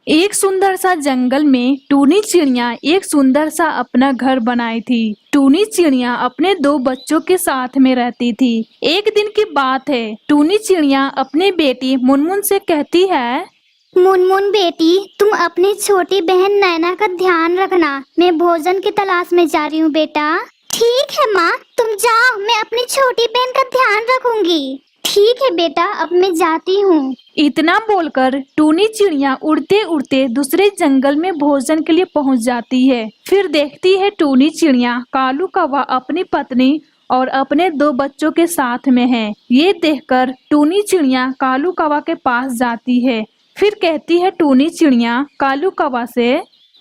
एक सुंदर सा जंगल में टूनी चिड़िया एक सुंदर सा अपना घर बनाई थी। टूनी चिड़िया अपने दो बच्चों के साथ में रहती थी। एक दिन की बात है, टूनी चिड़िया अपनी बेटी मुनमुन से कहती है, मुनमुन बेटी, तुम अपनी छोटी बहन नैना का ध्यान रखना। मैं भोजन की तलाश में जा रही हूँ बेटा। ठीक है माँ, तुम जाओ, मैं अपनी छोटी बहन का ध्यान रखूंगी। ठीक है बेटा, अब मैं जाती हूँ। इतना बोलकर टूनी चिड़िया उड़ते उड़ते दूसरे जंगल में भोजन के लिए पहुंच जाती है। फिर देखती है टूनी चिड़िया कालू कौवा अपनी पत्नी और अपने दो बच्चों के साथ में है। ये देखकर टूनी चिड़िया कालू कौवा के पास जाती है। फिर कहती है टूनी चिड़िया कालू कौवा से,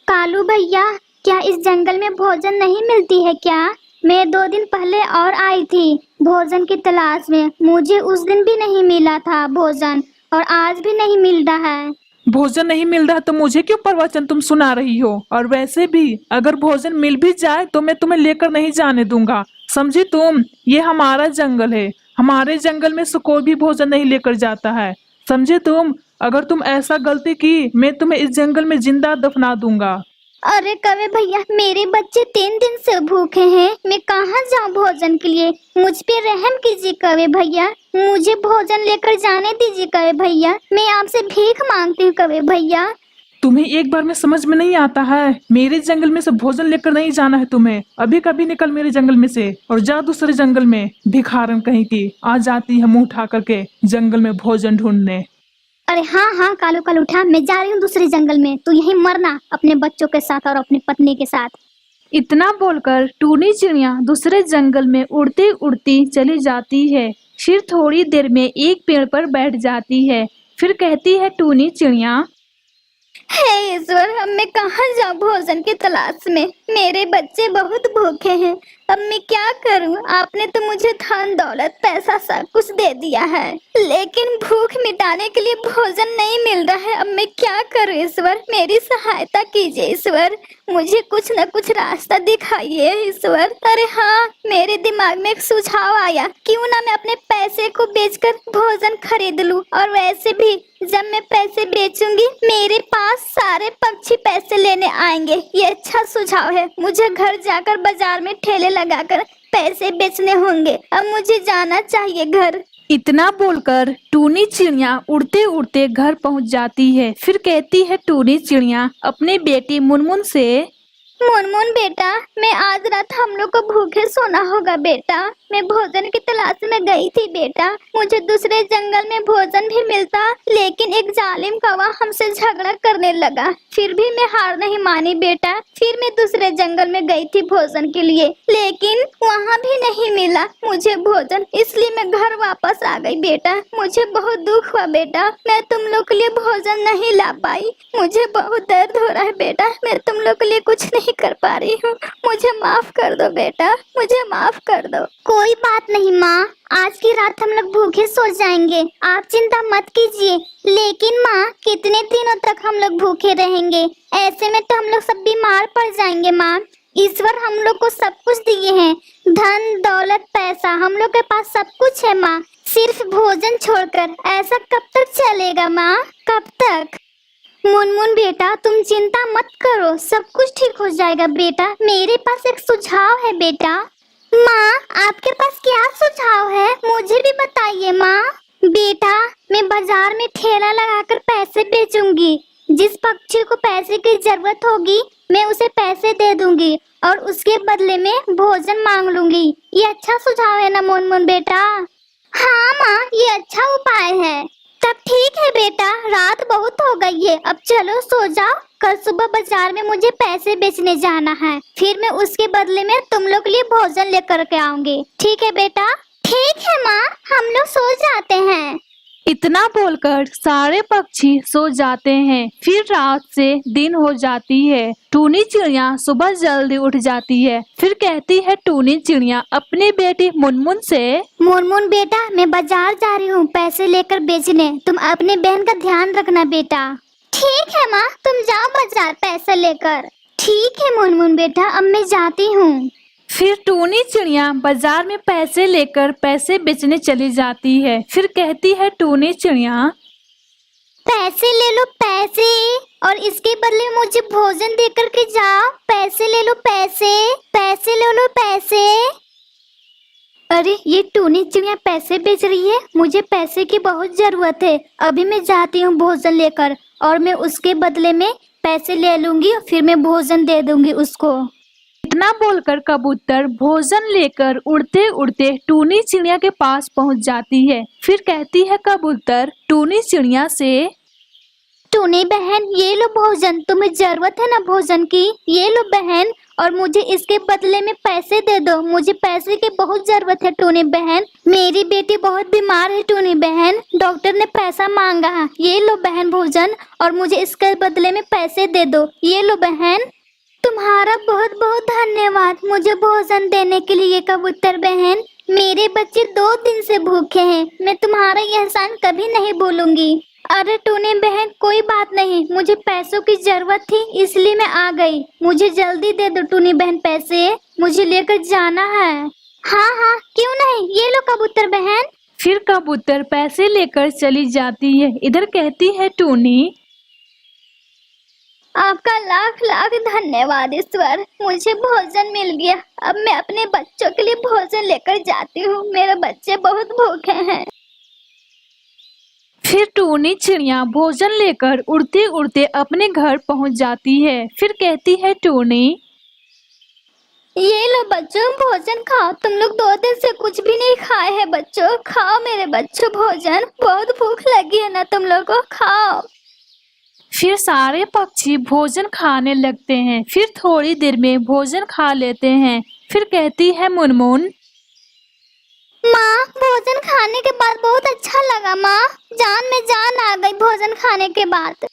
कालू भैया, क्या इस जंगल में भोजन नहीं मिलती है क्या? मैं 2 दिन पहले और आई थी भोजन की तलाश में। मुझे उस दिन भी नहीं मिला था भोजन, और आज भी नहीं मिल रहा है। भोजन नहीं मिल रहा तो मुझे क्यों प्रवचन तुम सुना रही हो? और वैसे भी अगर भोजन मिल भी जाए तो मैं तुम्हें लेकर नहीं जाने दूंगा, समझी तुम? ये हमारा जंगल है, हमारे जंगल में से कोई भी भोजन नहीं लेकर जाता है, समझे तुम? अगर तुम ऐसा गलती की मैं तुम्हें इस जंगल में जिंदा दफना दूंगा। अरे कवे भैया, मेरे बच्चे 3 दिन से भूखे हैं। मैं कहाँ जाऊँ भोजन के लिए? मुझ पे रहम कीजिए कवे भैया, मुझे भोजन लेकर जाने दीजिए कवे भैया। मैं आपसे भीख मांगती हूँ कवे भैया। तुम्हें एक बार में समझ में नहीं आता है? मेरे जंगल में से भोजन लेकर नहीं जाना है तुम्हें। अभी कभी निकल मेरे जंगल में से और जा दूसरे जंगल में। भिखारन कहीं की आ जाती है मुंह उठा करके जंगल में भोजन ढूंढने। अरे हाँ हाँ कालू कालू उठा, मैं जा रही हूँ दूसरे जंगल में। तू यहीं मरना अपने बच्चों के साथ और अपनी पत्नी के साथ। इतना बोलकर टूनी चिड़िया दूसरे जंगल में उड़ती उड़ती चली जाती है। फिर थोड़ी देर में एक पेड़ पर बैठ जाती है। फिर कहती है टूनी चिड़िया, हे ईश्वर, अब मैं कहाँ जाऊँ भोजन की तलाश में? मेरे बच्चे बहुत भूखे हैं। अब मैं क्या करूँ? आपने तो मुझे धन दौलत पैसा सब कुछ दे दिया है, लेकिन भूख मिटाने के लिए भोजन नहीं मिल रहा है। अब मैं क्या करूँ ईश्वर? मेरी सहायता कीजिए ईश्वर, मुझे कुछ न कुछ रास्ता दिखाइए ईश्वर। अरे हाँ, मेरे दिमाग में एक सुझाव आया, क्यों ना मैं अपने पैसे को बेचकर भोजन खरीद लूं। और वैसे भी जब मैं पैसे बेचूंगी मेरे पास सारे पक्षी पैसे लेने आएंगे। ये अच्छा सुझाव है। मुझे घर जाकर बाजार में ठेले लगाकर पैसे बेचने होंगे। अब मुझे जाना चाहिए घर। इतना बोलकर टूनी चिड़िया उड़ते उड़ते घर पहुंच जाती है। फिर कहती है टूनी चिड़िया अपनी बेटी मुनमुन से, मुनमुन बेटा, मैं आज रात हम लोग को भूखे सोना होगा बेटा। मैं भोजन की तलाश में गई थी बेटा। मुझे दूसरे जंगल में भोजन भी मिलता, लेकिन एक जालिम कौवा हमसे झगड़ा करने लगा। फिर भी मैं हार नहीं मानी बेटा। फिर मैं दूसरे जंगल में गई थी भोजन के लिए, लेकिन वहाँ भी नहीं मिला मुझे भोजन, इसलिए मैं घर वापस आ गई बेटा। मुझे बहुत दुख हुआ बेटा, मैं तुम लोग के लिए भोजन नहीं ला पाई। मुझे बहुत दर्द हो रहा है बेटा, मैं तुम लोग के लिए कुछ नहीं कर पा रही हूँ। मुझे माफ कर दो बेटा, मुझे माफ कर दो। कोई बात नहीं माँ, आज की रात हम लोग भूखे सो जाएंगे, आप चिंता मत कीजिए। लेकिन माँ, कितने दिनों तक हम लोग भूखे रहेंगे? ऐसे में तो हम लोग सब बीमार पड़ जाएंगे माँ। ईश्वर हम लोग को सब कुछ दिए हैं, धन दौलत पैसा, हम लोग के पास सब कुछ है माँ, सिर्फ भोजन छोड़कर। ऐसा कब तक चलेगा माँ, कब तक? मुनमुन बेटा, तुम चिंता मत करो, सब कुछ ठीक हो जाएगा बेटा। मेरे पास एक सुझाव है बेटा। माँ, आपके पास क्या सुझाव है? मुझे भी बताइए माँ। बेटा, मैं बाजार में ठेला लगाकर पैसे बेचूंगी। जिस पक्षी को पैसे की जरूरत होगी मैं उसे पैसे दे दूंगी और उसके बदले में भोजन मांग लूंगी। ये अच्छा सुझाव है ना मुनमुन बेटा? हाँ माँ, ये अच्छा उपाय है। तब ठीक है बेटा, रात बहुत हो गई है, अब चलो सो जाओ। कल सुबह बाजार में मुझे पैसे बेचने जाना है, फिर मैं उसके बदले में तुम लोग के लिए भोजन लेकर के आऊंगी। ठीक है बेटा? ठीक है माँ, हम लोग सो जाते हैं। इतना बोलकर सारे पक्षी सो जाते हैं। फिर रात से दिन हो जाती है। टूनी चिड़िया सुबह जल्दी उठ जाती है। फिर कहती है टूनी चिड़िया अपनी बेटी मुनमुन से, मुनमुन बेटा, मैं बाजार जा रही हूँ पैसे लेकर बेचने, तुम अपने बहन का ध्यान रखना बेटा। ठीक है माँ, तुम जाओ बाजार पैसे लेकर। ठीक है मुनमुन बेटा, अब मैं जाती हूँ। फिर टूनी चिड़िया बाजार में पैसे लेकर पैसे बेचने चली जाती है। फिर कहती है टूनी चिड़िया, पैसे ले लो पैसे, और इसके बदले में मुझे भोजन दे करके जाओ। पैसे ले लो पैसे, पैसे ले लो पैसे। अरे ये टूनी चिड़िया पैसे बेच रही है, मुझे पैसे की बहुत जरूरत है। अभी मैं जाती हूँ भोजन लेकर, और मैं उसके बदले में पैसे ले लूंगी, फिर मैं भोजन दे दूंगी उसको। इतना बोलकर कबूतर भोजन लेकर उड़ते उड़ते टूनी चिड़िया के पास पहुंच जाती है। फिर कहती है कबूतर टूनी चिड़िया से, टूनी बहन ये लो भोजन, तुम्हें जरूरत है ना भोजन की, ये लो बहन, और मुझे इसके बदले में पैसे दे दो। मुझे पैसे की बहुत जरूरत है टूनी बहन, मेरी बेटी बहुत बीमार है टूनी बहन, डॉक्टर ने पैसा मांगा है। ये लो बहन भोजन, और मुझे इसके बदले में पैसे दे दो। ये लो बहन। तुम्हारा बहुत बहुत धन्यवाद मुझे भोजन देने के लिए कबूतर बहन। मेरे बच्चे 2 दिन से भूखे हैं, मैं तुम्हारा ये एहसान कभी नहीं भूलूंगी। अरे टूनी बहन कोई बात नहीं, मुझे पैसों की जरूरत थी इसलिए मैं आ गई। मुझे जल्दी दे दो टूनी बहन पैसे, मुझे लेकर जाना है। हाँ हाँ क्यों नहीं, ये लो कबूतर बहन। फिर कबूतर पैसे लेकर चली जाती है। इधर कहती है टूनी, आपका लाख लाख धन्यवाद ईश्वर, मुझे भोजन मिल गया। अब मैं अपने बच्चों के लिए भोजन लेकर जाती हूँ, मेरे बच्चे बहुत भूखे हैं। फिर टूनी चिड़िया भोजन लेकर उड़ते उड़ते अपने घर पहुंच जाती है। फिर कहती है टूनी, ये लो बच्चों भोजन खाओ, तुम लोग 2 दिन से कुछ भी नहीं खाए हैं बच्चों, खाओ मेरे बच्चों भोजन, बहुत भूख लगी है ना तुम लोगों को, खाओ। फिर सारे पक्षी भोजन खाने लगते हैं। फिर थोड़ी देर में भोजन खा लेते हैं। फिर कहती है मुनमुन, माँ भोजन खाने के बाद बहुत अच्छा लगा माँ, जान में जान आ गई भोजन खाने के बाद।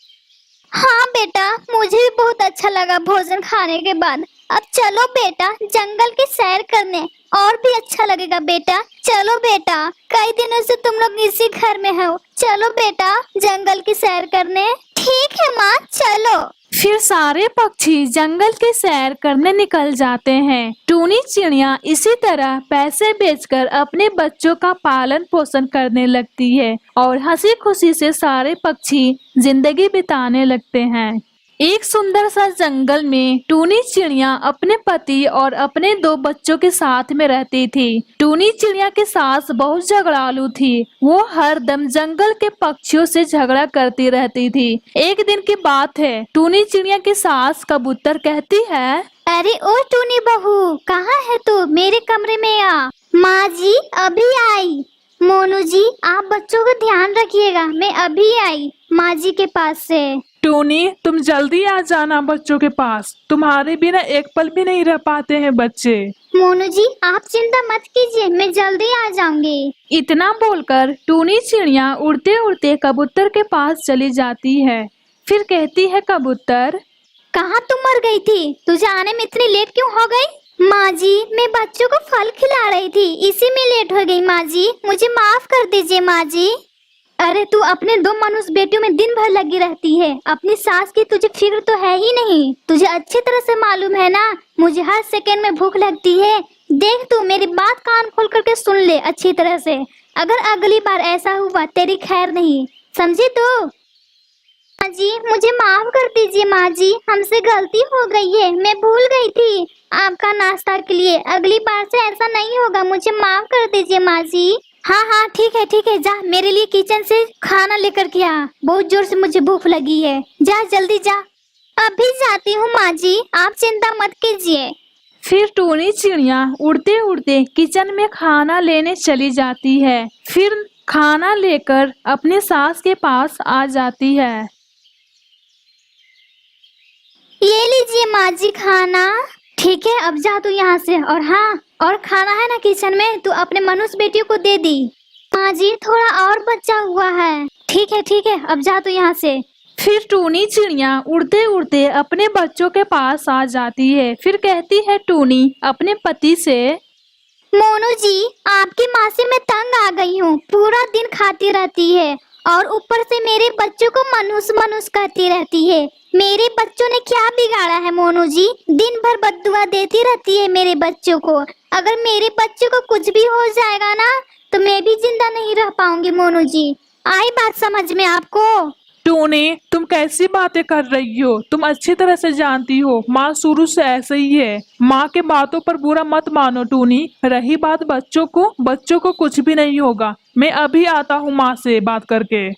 हाँ बेटा मुझे भी बहुत अच्छा लगा भोजन खाने के बाद। अब चलो बेटा जंगल की सैर करने, और भी अच्छा लगेगा बेटा। चलो बेटा, कई दिनों से तुम लोग इसी घर में हो, चलो बेटा जंगल की सैर करने। ठीक है माँ चलो। फिर सारे पक्षी जंगल की सैर करने निकल जाते हैं। टूनी चिड़िया इसी तरह पैसे बेचकर अपने बच्चों का पालन पोषण करने लगती है और हंसी खुशी से सारे पक्षी जिंदगी बिताने लगते हैं। एक सुंदर सा जंगल में टूनी चिड़िया अपने पति और अपने 2 बच्चों के साथ में रहती थी। टूनी चिड़िया की सास बहुत झगड़ालू थी, वो हर दम जंगल के पक्षियों से झगड़ा करती रहती थी। एक दिन की बात है, टूनी चिड़िया की सास कबूतर कहती है, अरे ओ टूनी बहू कहाँ है तू, मेरे कमरे में आ। माँ जी अभी आई। मोनू जी आप बच्चों का ध्यान रखिएगा, मैं अभी आई माँ जी के पास से। टूनी तुम जल्दी आ जाना बच्चों के पास, तुम्हारे बिना एक पल भी नहीं रह पाते हैं बच्चे। मोनू जी आप चिंता मत कीजिए, मैं जल्दी आ जाऊंगी। इतना बोलकर टूनी चिड़िया उड़ते उड़ते कबूतर के पास चली जाती है। फिर कहती है कबूतर, कहाँ तुम मर गई थी, तुझे आने में इतनी लेट क्यों हो गई। माँ जी मैं बच्चों को फल खिला रही थी, इसी में लेट हो गई माँ जी, मुझे माफ कर दीजिए माँ जी। अरे तू अपने 2 मनुष्य बेटियों में दिन भर लगी रहती है, अपनी सास की तुझे फिक्र तो है ही नहीं। तुझे अच्छी तरह से मालूम है ना मुझे हर सेकंड में भूख लगती है। देख तू मेरी बात कान खोल करके सुन ले अच्छी तरह से, अगर अगली बार ऐसा हुआ तेरी खैर नहीं, समझी तू। माँ जी मुझे माफ कर दीजिए माँ जी, हमसे गलती हो गई है, मैं भूल गई थी आपका नाश्ता के लिए, अगली बार से ऐसा नहीं होगा, मुझे माफ कर दीजिए माँ जी। हाँ हाँ ठीक है, जा मेरे लिए किचन से खाना लेकर के आ, बहुत जोर से मुझे भूख लगी है, जा जल्दी जा। अभी जाती हूँ माँ जी, आप चिंता मत कीजिए। फिर टूनी चिड़िया उड़ते उड़ते किचन में खाना लेने चली जाती है। फिर खाना लेकर अपने सास के पास आ जाती है। ये लीजिए माँ जी खाना। ठीक है अब जा तू यहाँ से, और हाँ और खाना है ना किचन में, तू अपने मनुष्य बेटियों को दे दी। माँ जी थोड़ा और बचा हुआ है। ठीक है अब जा तू यहाँ से। फिर टूनी चिड़िया उड़ते उड़ते अपने बच्चों के पास आ जाती है। फिर कहती है टूनी अपने पति से, मोनू जी आपकी माँ से मैं तंग आ गई हूँ, पूरा दिन खाती रहती है और ऊपर से मेरे बच्चों को मनुष्य कहती रहती है। मेरे बच्चों ने क्या बिगाड़ा है मोनू जी, दिन भर बद्दुआ देती रहती है मेरे बच्चों को। अगर मेरे बच्चों को कुछ भी हो जाएगा ना तो मैं भी जिंदा नहीं रह पाऊंगी मोनू जी, आई बात समझ में आपको। टूनी, तुम कैसी बातें कर रही हो? तुम अच्छी तरह से जानती हो माँ शुरू से ऐसे ही है। माँ के बातों पर बुरा मत मानो टूनी। रही बात बच्चों को कुछ भी नहीं होगा। मैं अभी आता हूँ माँ से बात करके।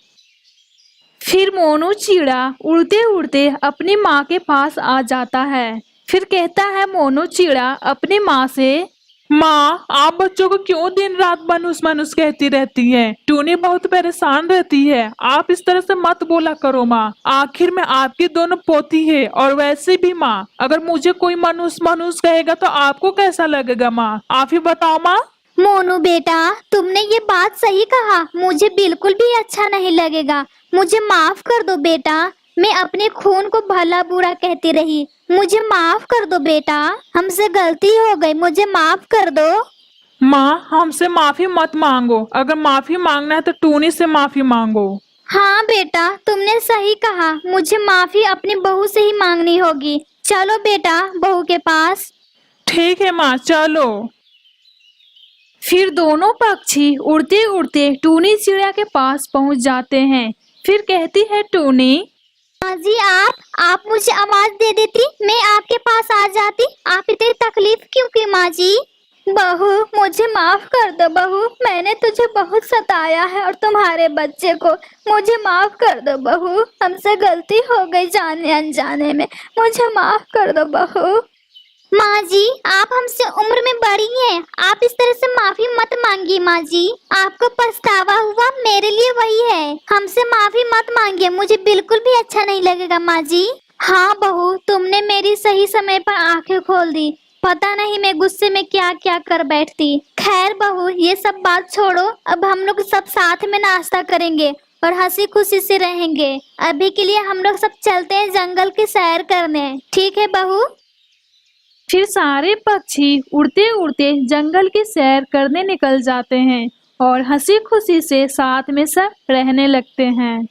फिर मोनू चिड़िया उड़ते उड़ते अपनी माँ के पास आ जाता है। फिर कहता है मोनू चिड़िया अपनी माँ से, माँ, आप बच्चों को क्यों दिन रात मनुष्य मनुष्य कहती रहती हैं? टूनी बहुत परेशान रहती है। आप इस तरह से मत बोला करो माँ। आखिर में आपकी दोनों पोती है। और वैसे भी माँ, अगर मुझे कोई मनुष्य मनुष्य कहेगा तो आपको कैसा लगेगा माँ? आप ही बताओ माँ। मोनू बेटा, तुमने ये बात सही कहा। मुझे बिल्कुल भी अच्छा नहीं लगेगा। मुझे माफ कर दो बेटा। मैं अपने खून को भला बुरा कहती रही। मुझे माफ कर दो बेटा। हमसे गलती हो गई, मुझे माफ कर दो। माँ, हमसे माफी मत मांगो। अगर माफी मांगना है तो टूनी से माफी मांगो। हाँ बेटा, तुमने सही कहा। मुझे माफी अपनी बहू से ही मांगनी होगी। चलो बेटा बहू के पास। ठीक है माँ, चलो। फिर दोनों पक्षी उड़ते उड़ते टूनी चिड़िया के पास पहुंच जाते हैं। फिर कहती है टूनी, माँ जी, आप मुझे आवाज दे देती, मैं आपके पास आ जाती। आप इतनी तकलीफ क्यों की माँ जी? बहू, मुझे माफ कर दो बहू। मैंने तुझे बहुत सताया है और तुम्हारे बच्चे को। मुझे माफ कर दो बहू। हमसे गलती हो गई जाने अनजाने में। मुझे माफ कर दो बहू। माँ जी, आप हमसे उम्र में बड़ी हैं। आप इस तरह से माफी मत मांगिए माँ जी। आपको पछतावा हुआ, मेरे लिए वही है। हमसे माफी मत मांगिए, मुझे बिल्कुल भी अच्छा नहीं लगेगा माँ जी। हाँ बहू, तुमने मेरी सही समय पर आंखें खोल दी। पता नहीं मैं गुस्से में क्या क्या कर बैठती। खैर बहू, ये सब बात छोड़ो। अब हम लोग सब साथ में नाश्ता करेंगे और हंसी खुशी से रहेंगे। अभी के लिए हम लोग सब चलते हैं जंगल की सैर करने। ठीक है बहू? फिर सारे पक्षी उड़ते उड़ते जंगल की सैर करने निकल जाते हैं और हंसी खुशी से साथ में सब रहने लगते हैं।